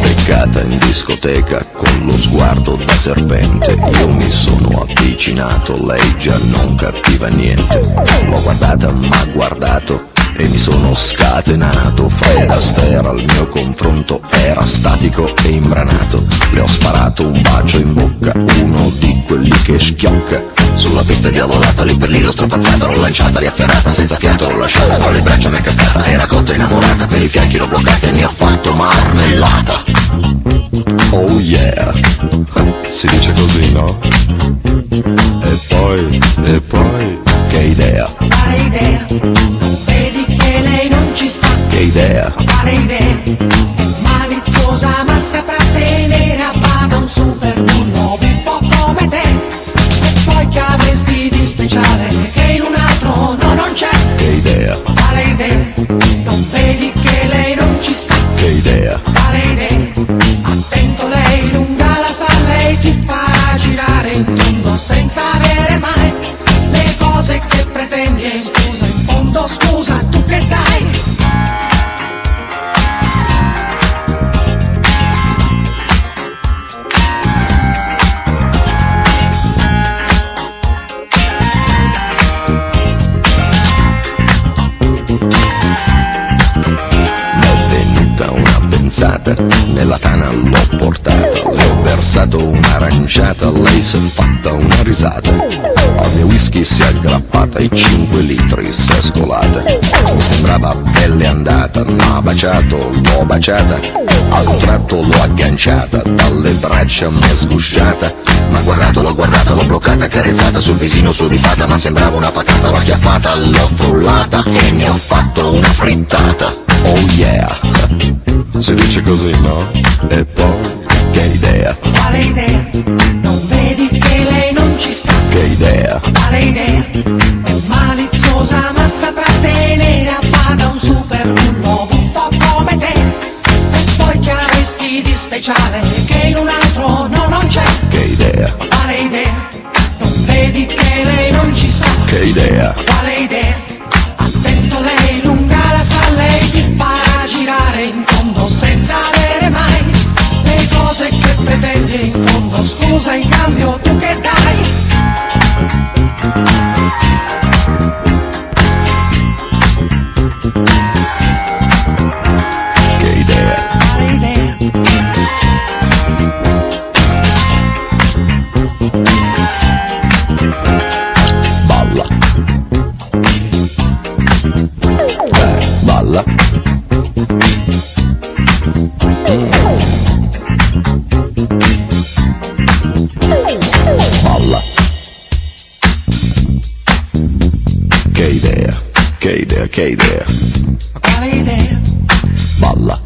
Beccata in discoteca con lo sguardo da serpente, io mi sono avvicinato, lei già non capiva niente. L'ho guardata, m'ha guardato e mi sono scatenato. Fred Astaire al mio confronto era statico e imbranato. Le ho sparato un bacio in bocca, uno di quelli che schiocca. Sulla pista diavolata, lì per lì l'ho strapazzata, l'ho lanciata, riafferrata, senza fiato l'ho lasciata, con le braccia m'è cascata, era cotta innamorata, per i fianchi l'ho bloccata e mi ha fatto marmellata. Oh yeah, si dice così, no? E poi, che idea? Quale idea? Non vedi che lei non ci sta? Che idea? Quale idea? È maliziosa ma saprà tenere a bada un super bullo biffo come te. E poi che avresti di speciale che in un altro no, non c'è? Che idea? Quale idea? Non vedi che lei non ci sta? Che idea? Quale idea? Attento, lei lunga la sa, lei ti farà girare in tondo senza avere mai le cose che pretendi. E scusa, in fondo scusa, tu che dai? Nella tana l'ho portata, le ho versato un'aranciata, lei s'è fatta una risata. Al mio whisky si è aggrappata e 5 litri si è scolata. Mi sembrava pelle andata, m'ha baciato, l'ho baciata. A un tratto l'ho agganciata, dalle braccia m'è sgusciata. M'ha guardato, l'ho guardata, l'ho bloccata, carezzata sul visino sudifata, ma sembrava una patata, l'ho acchiappata, l'ho frullata e ne ho fatto una frittata. Oh yeah, si dice così, no? E poi, che idea? Quale idea? Non vedi che lei non ci sta? Che idea? Quale idea? È maliziosa ma saprà tenere a bada un super bullo buffo come te. E poi che avresti di speciale che in un altro no, non c'è? Che idea? Quale idea? Non vedi che lei non ci sta? Che idea? Quale idea? Attento, lei lunga la sa, lei ti farà girare in tondo senza avere mai le cose che pretendi. In fondo scusa, in cambio tu che dai? Che idea? Quale idea? Balla. Balla. Balla. Che idea? Che idea? Che idea? Quale idea? Balla.